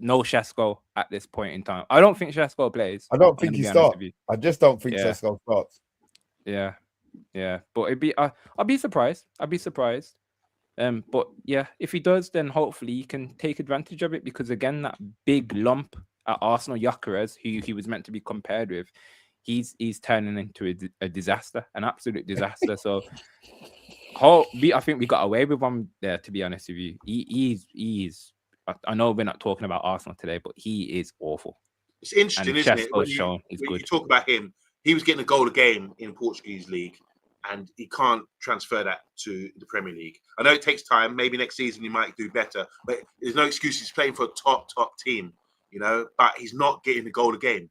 no Xisco at this point in time. I don't think Xisco plays. I don't think he starts. I just don't think Xisco starts. Yeah. But it'd be. I'd be surprised. But yeah, if he does, then hopefully he can take advantage of it, because again, that big lump at Arsenal, Gyökeres, who he was meant to be compared with, he's turning into a disaster, an absolute disaster. So I think we got away with one there, to be honest with you. He's I know we're not talking about Arsenal today, but he is awful. It's interesting, isn't it? When you talk about him, he was getting a goal a game in Portuguese league, and he can't transfer that to the Premier League. I know it takes time. Maybe next season he might do better, but there's no excuse. He's playing for a top team, but he's not getting the goal a game.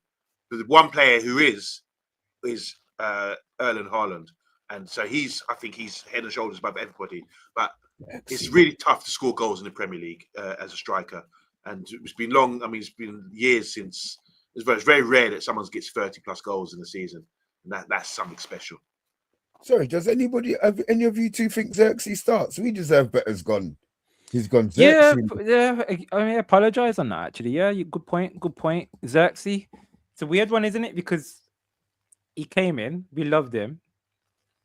But the one player who is Erling Haaland. And so I think he's head and shoulders above everybody. But it's really tough to score goals in the Premier League as a striker. And it's been long. I mean, it's been years since. It's very rare that someone gets 30 plus goals in the season. And that's something special. Sorry, does any of you two think Xerxes starts? We deserve better. He's gone Xerxes. Yeah. I mean, I apologize on that, actually. Yeah, good point. Xerxes. It's a weird one, isn't it? Because he came in, we loved him,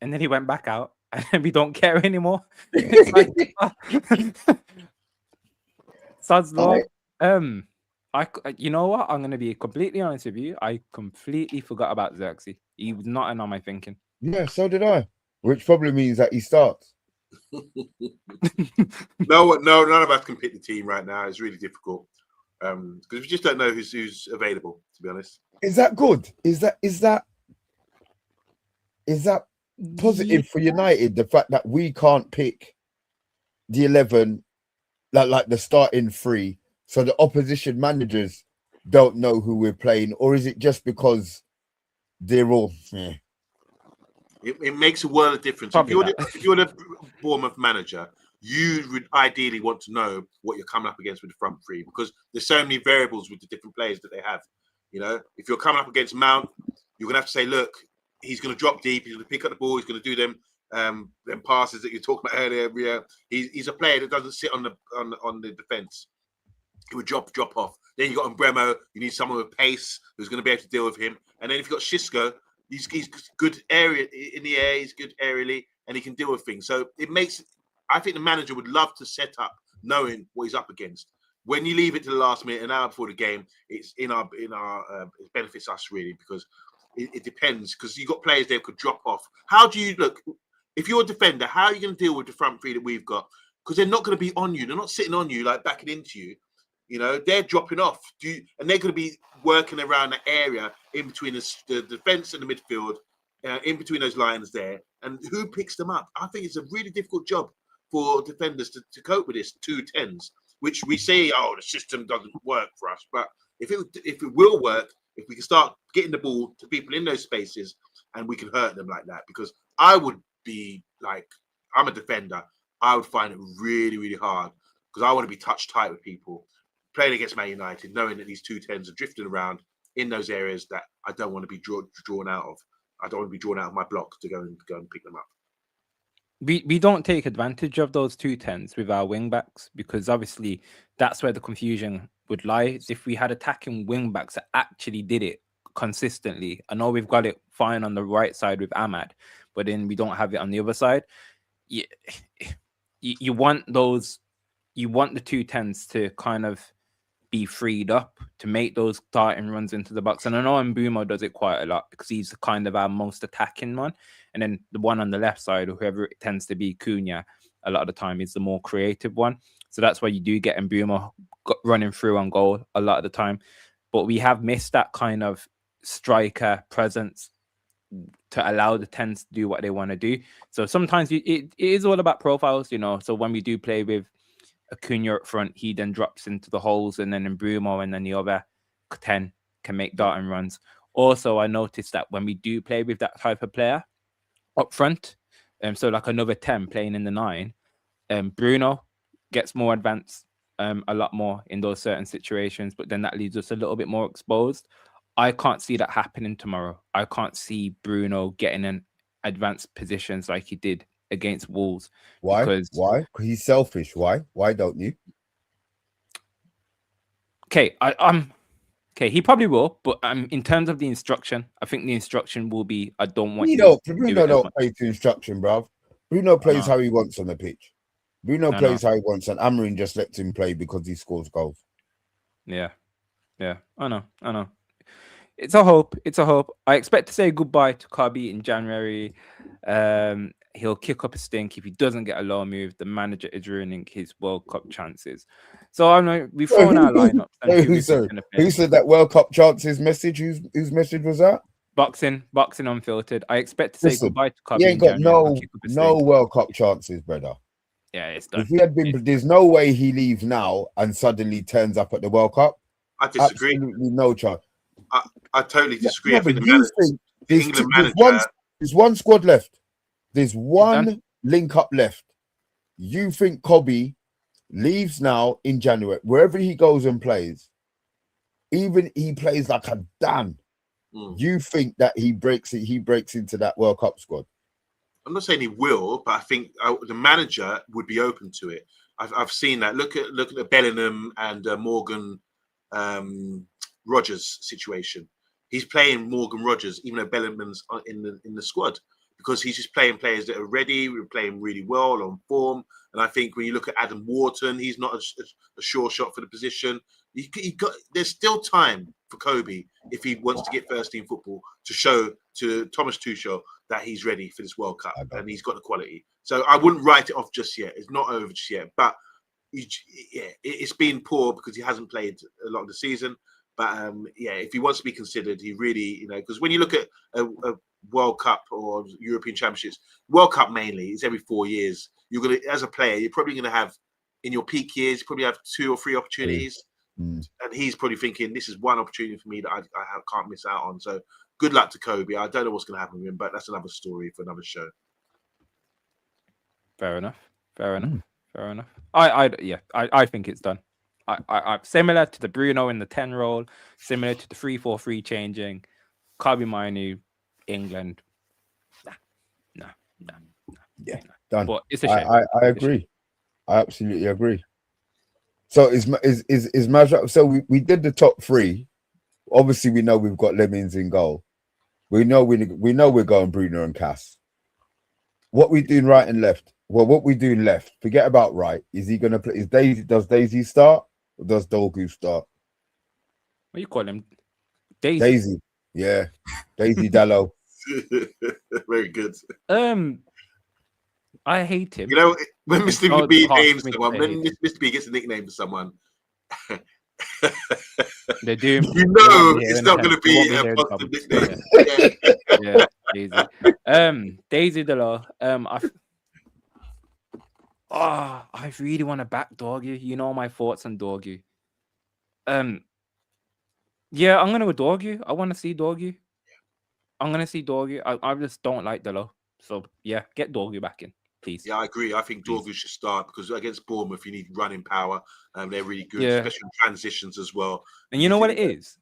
and then he went back out, and then we don't care anymore. It's like, Sod's law. You know what? I'm going to be completely honest with you. I completely forgot about Xerxes. He was not on my thinking. Yeah, so did I. Which probably means that he starts. No, none of us can pick the team right now. It's really difficult because we just don't know who's available. To be honest, is that good? Is that positive for United? The fact that we can't pick the 11, like the starting 3, so the opposition managers don't know who we're playing, or is it just because they're all? It makes a world of difference. If you're the Bournemouth manager, you would ideally want to know what you're coming up against with the front 3, because there's so many variables with the different players that they have. If you're coming up against Mount, you're going to have to say, look, he's going to drop deep, he's going to pick up the ball, he's going to do them them passes that you talked about earlier. Yeah, he's a player that doesn't sit on the defense. He would drop off. Then you got Mbeumo. You need someone with pace who's going to be able to deal with him. And then if you got Xisco, he's good area in the air. He's good aerially, and he can deal with things. So it makes. I think the manager would love to set up knowing what he's up against. When you leave it to the last minute, an hour before the game, it's it benefits us really because it depends because you got players there could drop off. How do you look if you're a defender? How are you going to deal with the front three that we've got? Because they're not going to be on you. They're not sitting on you like backing into you. You know, they're dropping off. And they're going to be working around the area in between the defense and the midfield, in between those lines there. And who picks them up? I think it's a really difficult job for defenders to cope with this 2-10s, which we say, oh, the system doesn't work for us. But if it will work, if we can start getting the ball to people in those spaces and we can hurt them like that, because I would be like, I'm a defender. I would find it really, really hard because I want to be touch tight with people. Playing against Man United, knowing that these 2-10s are drifting around in those areas that I don't want to be drawn out of. I don't want to be drawn out of my block to go and pick them up. We don't take advantage of those 2-10s with our wing backs because obviously that's where the confusion would lie. If we had attacking wing backs that actually did it consistently, I know we've got it fine on the right side with Amad, but then we don't have it on the other side. You want those, you want the 2-10s to kind of be freed up to make those starting runs into the box. And I know Mbeumo does it quite a lot because he's kind of our most attacking one. And then the one on the left side, whoever it tends to be, Cunha, a lot of the time is the more creative one. So that's why you do get Mbeumo running through on goal a lot of the time. But we have missed that kind of striker presence to allow the 10s to do what they want to do. So sometimes it is all about profiles, you know. So when we do play with Acuna up front, he then drops into the holes, and then Mbeumo and then the other 10 can make darting runs. Also, I noticed that when we do play with that type of player up front, so like another 10 playing in the 9, Bruno gets more advanced a lot more in those certain situations, but then that leaves us a little bit more exposed. I can't see that happening tomorrow. I can't see Bruno getting in advanced positions like he did against Wolves. Why? Because he's selfish. Why don't you? Okay, okay, he probably will, but in terms of the instruction, I think the instruction will be, I don't want Bruno don't play to instruction, bruv. Bruno plays how he wants on the pitch. Bruno plays how he wants, and Amorim just lets him play because he scores goals. Yeah, I know. It's a hope. I expect to say goodbye to Kabi in January. He'll kick up a stink if he doesn't get a loan move. The manager is ruining his World Cup chances. So I know we've thrown our lineups. Who said that World Cup chances message? Whose message was that? Boxing Unfiltered. I expect to say goodbye to Kabi. He ain't got no World Cup chances, brother. Yeah, it's done. If he had been, there's no way he leaves now and suddenly turns up at the World Cup. I disagree. Absolutely no chance. I totally disagree. I think there's one squad left. There's one link up left. You think Kobe leaves now in January, wherever he goes and plays, even he plays like a Dan. You think that he breaks into that World Cup squad? I'm not saying he will, but I think the manager would be open to it. I've seen that. Look at the Bellingham and Morgan Rogers situation. He's playing Morgan Rogers, even though Bellingham's in the squad, because he's just playing players that are ready. We're playing really well on form. And I think when you look at Adam Wharton, he's not a sure shot for the position. There's still time for Kobe, if he wants to get first team football, to show to Thomas Tuchel that he's ready for this World Cup and he's got the quality. So I wouldn't write it off just yet. It's not over just yet. But it's been poor because he hasn't played a lot of the season. But if he wants to be considered, he really, because when you look at a World Cup or European Championships, World Cup mainly is every 4 years. You're gonna, as a player, you're probably gonna have in your peak years, you probably have 2 or 3 opportunities, and he's probably thinking this is one opportunity for me that I can't miss out on. So good luck to Kobe. I don't know what's gonna happen with him, but that's another story for another show. Fair enough. I think it's done. I similar to the Bruno in the 10 role, similar to the 3-4-3 changing. Kobe Mainoo, England. Nah. Yeah, done. But it's a shame. I agree. I absolutely agree. So is Mazra? So we did the top three. Obviously, we know we've got Lemons in goal. We know we're going Bruno and Cass. What we doing right and left? Well, what we doing left? Forget about right. Is he going to play? Does Daisy start or does Dorgu start? What you call him? Daisy. Daisy. Yeah, Daisy Dallo. Very good. I hate him. You know, when Mr. Oh, B harsh names for me to someone, say when hate him. Mr. B gets a nickname for someone, They do. you know it's not going to be a hearing positive comments. nickname. Yeah, Daisy. Daisy Delo. I really want to back Dorgu. You know my thoughts on Dorgu. Yeah, I'm gonna go Dorgu. I want to see Dorgu. I'm gonna see Dorgu. I just don't like Delo. So yeah, get Dorgu back in, please. Yeah, I agree. I think Please. Dorgu should start because against Bournemouth, you need running power. They're really good, Yeah. especially in transitions as well. And you know what it is?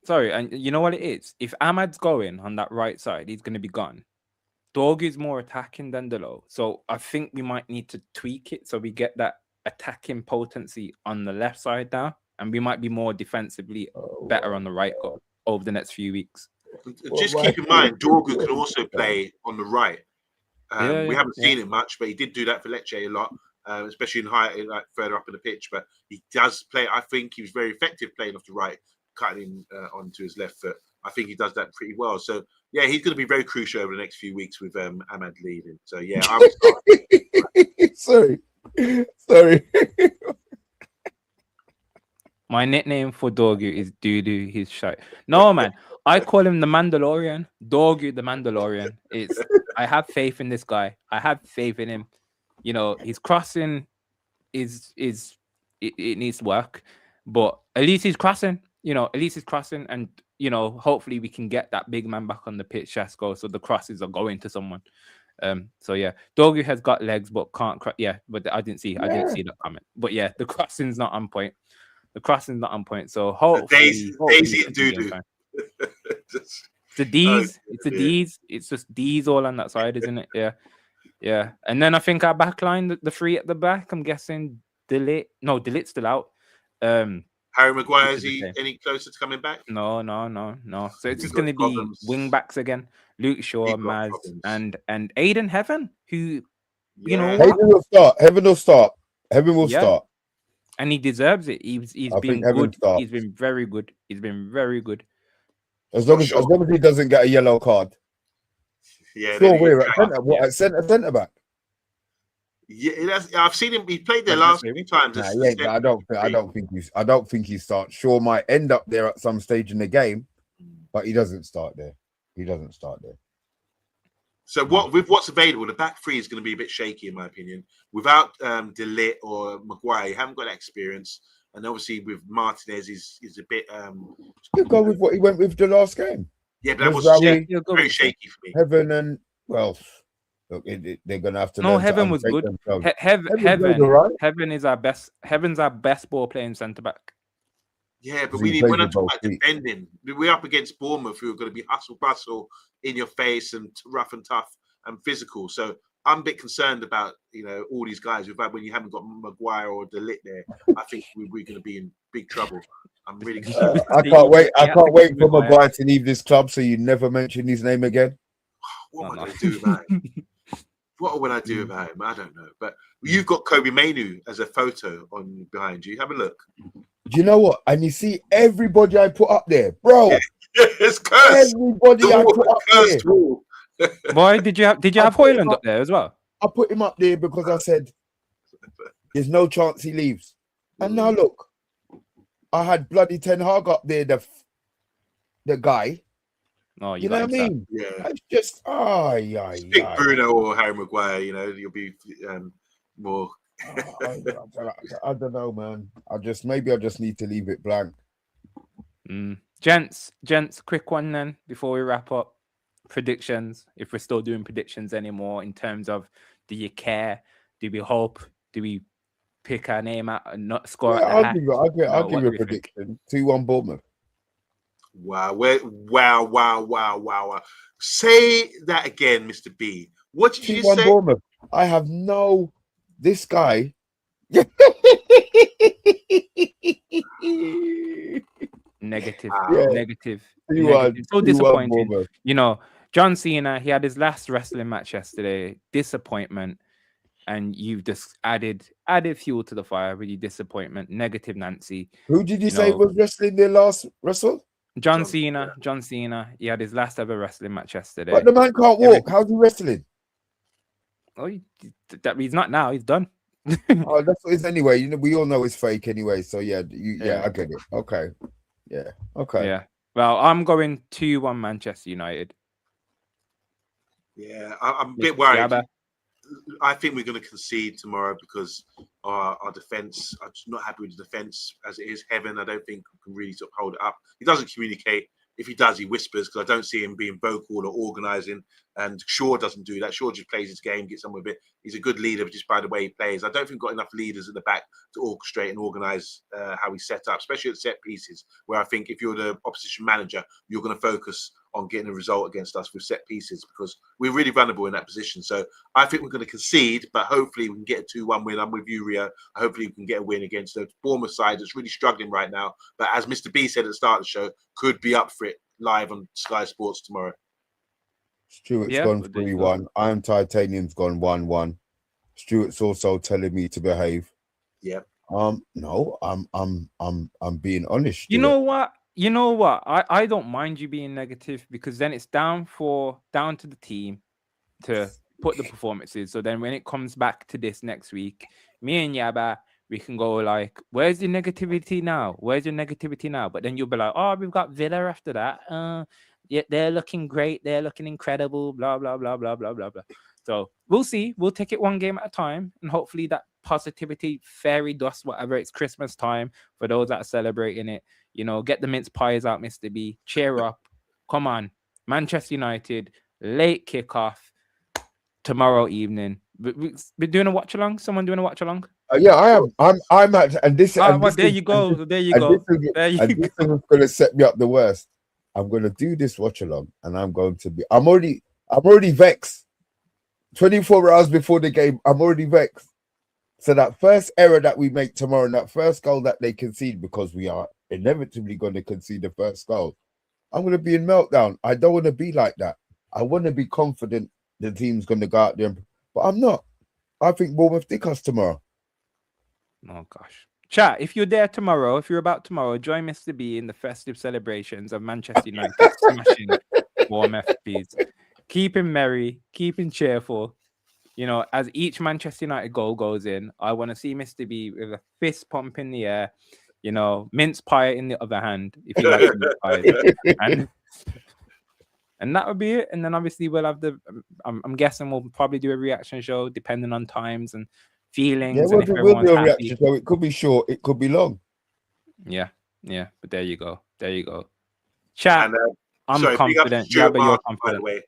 Sorry, and you know what it is? If Amad's going on that right side, he's gonna be gone. Dorgu's more attacking than Delo. So I think we might need to tweak it so we get that attacking potency on the left side now. And we might be more defensively better on the right over the next few weeks. Just keep in mind, Dorgu can also play on the right. We haven't seen it much, but he did do that for Lecce a lot, especially in like further up in the pitch. But he does play. I think he was very effective playing off the right, cutting onto his left foot. I think he does that pretty well. So yeah, he's going to be very crucial over the next few weeks with Amad leading. So yeah, I'm sorry. My nickname for Dorgu is Dudu. He's shy. No, man. I call him the Mandalorian. Dorgu, the Mandalorian. I have faith in this guy. I have faith in him. You know, his crossing it needs work, but at least he's crossing. You know, at least he's crossing, and you know, hopefully we can get that big man back on the pitch, Shasko, so the crosses are going to someone. So yeah, Dorgu has got legs, but can't. Yeah, but I didn't see that comment. But yeah, the crossing's not on point. The crossing's not on point. So hopefully Daisy and Dudu. The D's. It's the D's. It's just D's all on that side, isn't it? Yeah. Yeah. And then I think our back line, the three at the back, I'm guessing Delit's still out. Harry Maguire, is he any closer to coming back? No. So it's just gonna be wing backs again. Luke Shaw, Maz, and Aiden Heaven, who you know Heaven will start. And he deserves it. He's been good. He's been very good. As long as he doesn't get a yellow card. Yeah, sure, we're at centre back. Yeah, I've seen him. He played there last few times. I don't think he starts. Shaw might end up there at some stage in the game, but he doesn't start there. So what's available, the back three is going to be a bit shaky, in my opinion. Without Delit or Maguire, you haven't got that experience, and obviously with Martinez, is a bit. You go with what he went with the last game. Yeah, but that was very shaky for me. Heaven and look, they're going to have to. No, Heaven was good. Heaven is our best. Heaven's our best ball playing centre back. Yeah, but we're not talking about defending. We're up against Bournemouth, who are going to be hustle bustle, in your face, and rough and tough and physical. So I'm a bit concerned about all these guys. When you haven't got Maguire or Delit there, I think we're going to be in big trouble. I'm really concerned. I can't wait for Maguire to leave this club, so you never mention his name again. What am I going to do about him? What will I do about him? I don't know. But you've got Kobe Mainu as a photo on behind you. Have a look. Do you know what? And you see everybody I put up there, bro. Yeah. It's cursed. Everybody I put up there. Why did you have Hoyland up there as well? I put him up there because I said there's no chance he leaves. And now look, I had bloody Ten Hag up there, the guy. Oh, you know what I mean? Yeah. It's just Pick Bruno or Harry Maguire, you'll be more. I don't know, man. I just need to leave it blank. Gents, quick one then before we wrap up. Predictions, if we're still doing predictions anymore, in terms of, do you care? Do we hope? Do we pick our name out and not score? I'll give you a prediction. 2-1 Bournemouth. Wow. Wow. Say that again, Mr. B. What did you say? Bournemouth. I have no. This guy. Negative, Yeah, negative, 2-1, negative. So 2-1 disappointing. Bournemouth. You know, John Cena, he had his last wrestling match yesterday. Disappointment. And you've just added fuel to the fire with your disappointment. Negative Nancy. Who did you You say know, was wrestling their last wrestle? John Cena. He had his last ever wrestling match yesterday. But the man can't walk. How's he wrestling? Oh, that he's not now. He's done. Oh, that's what it is anyway. You know, we all know it's fake anyway. So yeah, I get it. Okay. Yeah. Okay. Yeah. Well, I'm going 2-1 Manchester United. Yeah, I'm a bit worried. Yabba. I think we're going to concede tomorrow because our defense. I'm just not happy with the defense as it is. Heaven, I don't think we can really sort of hold it up. He doesn't communicate. If he does, he whispers because I don't see him being vocal or organising. And Shaw doesn't do that. Shaw just plays his game, gets on with it. He's a good leader, just by the way he plays. I don't think we've got enough leaders at the back to orchestrate and organise how we set up, especially at set pieces, where I think if you're the opposition manager, you're going to focus on getting a result against us with set pieces because we're really vulnerable in that position. So I think we're going to concede, but hopefully we can get a 2-1 win. I'm with you, Rio. Hopefully we can get a win against the Bournemouth side that's really struggling right now. But as Mr. B said at the start of the show, could be up for it live on Sky Sports tomorrow. Stuart's gone 3-1. I'm Titanium's gone 1-1. Stuart's also telling me to behave. Yeah. No, I'm being honest. You know what? I don't mind you being negative because then it's down to the team to put the performances. So then when it comes back to this next week, me and Yaba, we can go like, where's your negativity now? Where's your negativity now? But then you'll be like, oh, we've got Villa after that. Yeah, they're looking great. They're looking incredible. Blah, blah, blah, blah, blah, blah, blah. So we'll see. We'll take it one game at a time. And hopefully that positivity, fairy dust, whatever, it's Christmas time for those that are celebrating it. You know, get the mince pies out, Mr. B. Cheer up. Come on. Manchester United, late kickoff tomorrow evening. We're doing a watch along. Someone doing a watch along? Yeah, I am. I'm at, and this. There you go. There you go. This is going to set me up the worst. I'm going to do this watch along, and I'm already vexed. 24 hours before the game, I'm already vexed. So that first error that we make tomorrow, and that first goal that they concede, because we are inevitably going to concede the first goal, I'm going to be in meltdown. I don't want to be like that. I want to be confident the team's going to go out there, but I'm not. I think Bournemouth dick us tomorrow. Oh gosh. Chat, if you're there tomorrow, if you're about tomorrow, join Mr. B in the festive celebrations of Manchester United smashing Bournemouth, please. Keep him merry, keep him cheerful. You know, as each Manchester United goal goes in, I want to see Mr. B with a fist pump in the air, you know, mince pie in the other hand, if you like mince pies. And that would be it. And then obviously we'll have I'm guessing we'll probably do a reaction show depending on times and feelings. Yeah, we'll do a reaction show. It could be short, it could be long. Yeah. But there you go. Chat. And, I'm confident. Yeah, but you're confident. By the way,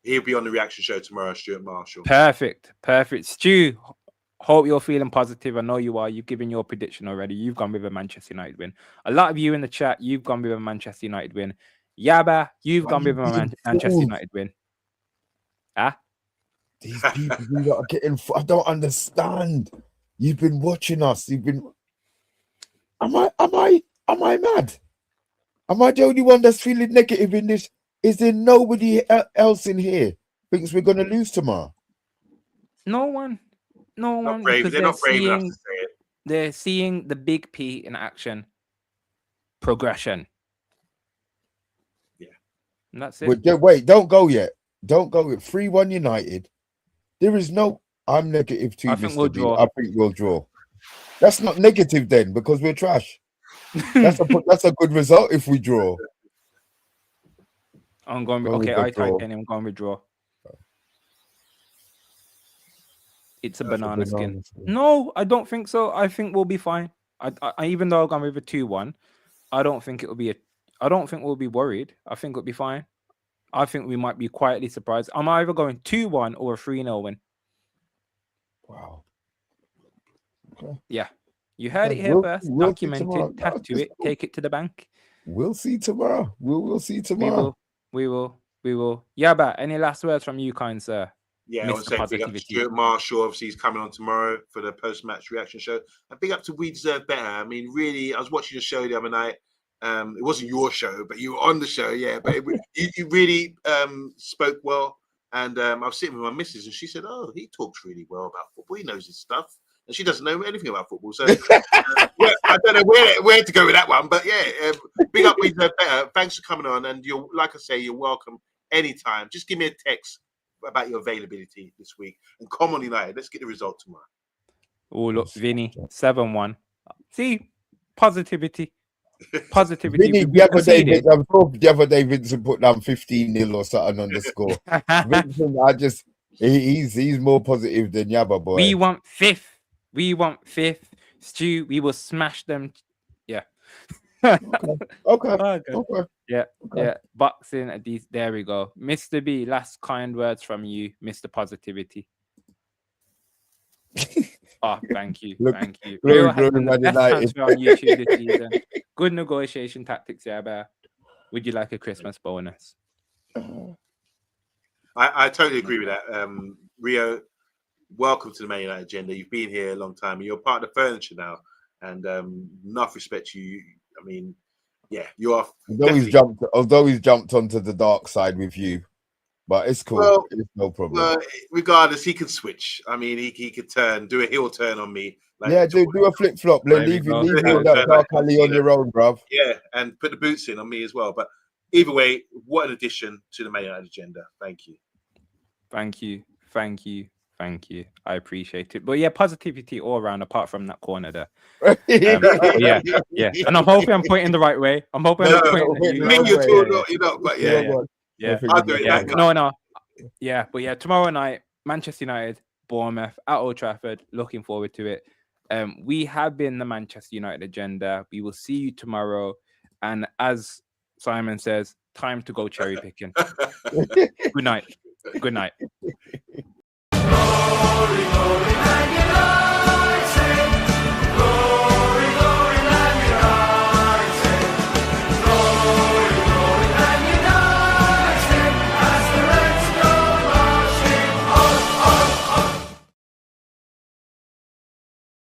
he'll be on the reaction show tomorrow, Stuart Marshall. Perfect. Stu, hope you're feeling positive. I know you are. You've given your prediction already. You've gone with a Manchester United win. A lot of you in the chat, you've gone with a Manchester United win. Yaba, you've gone with a Manchester United win. These people who are getting. I don't understand. You've been watching us. You've been. Am I mad? Am I the only one that's feeling negative in this? Is there nobody else in here thinks we're going to lose tomorrow? No one. Not brave. They're not brave enough to say it. They're seeing the big P in action. Progression. Yeah. And that's it. Wait, don't go yet. Don't go with 3-1 United. There is no. I'm negative too. I think we'll draw. I think we'll draw. That's not negative then, because we're trash. That's a good result if we draw. I'm going with, okay, I type in, I'm going with draw. It's a banana skin. No, I don't think so. I think we'll be fine. I even though I'm going with a 2-1, I don't think we'll be worried. I think it'll be fine. I think we might be quietly surprised. I'm either going 2-1 or a 3-0 win. Wow. Okay. Yeah. You heard it here first. Documented, tattoo it, take it to the bank. We'll see tomorrow. We'll see tomorrow. We will. Yeah, but any last words from you, kind sir? Yeah, I want to say big up to Stuart Marshall. Obviously, he's coming on tomorrow for the post-match reaction show. And big up to We Deserve Better. I mean, really, I was watching the show the other night. It wasn't your show, but you were on the show, yeah. But you really spoke well. And I was sitting with my missus, and she said, "Oh, he talks really well about football. He knows his stuff." And she doesn't know anything about football. So I don't know where to go with that one. But yeah, big up We Deserve Better. Thanks for coming on. And like I say, you're welcome anytime. Just give me a text about your availability this week, and come on United, let's get the result tomorrow. Oh look, Vinny, 7-1. See, positivity. Vinny, the other day Vincent put down 15-0 or something on the score. Vincent, he's more positive than Yabba boy. We want fifth. Stu, we will smash them. Yeah. Okay. Yeah. Boxing at these. There we go. Mr. B, last kind words from you, Mr. Positivity. Oh, thank you. Thank you. Real has been the best transfer on YouTube this season. Good negotiation tactics, yeah, but would you like a Christmas bonus? I totally agree with that. Rio, welcome to the Man United agenda. You've been here a long time, and you're part of the furniture now. And enough respect to you. I mean, yeah, you are. Although he's jumped onto the dark side with you, but it's cool. Well, it's no problem. Well, regardless, he can switch. I mean, he could do a heel turn on me. Like, do a flip flop. Leave that dark alley on your own, bruv. Yeah, and put the boots in on me as well. But either way, what an addition to the Man United agenda. Thank you. I appreciate it. But yeah, positivity all around, apart from that corner there. Yeah. And I'm hoping I'm pointing the right way. I'm hoping I'm pointing the right way. But yeah. I'll do it. No. Yeah, but yeah, tomorrow night, Manchester United, Bournemouth at Old Trafford. Looking forward to it. We have been the Manchester United agenda. We will see you tomorrow. And as Simon says, time to go cherry picking. Good night.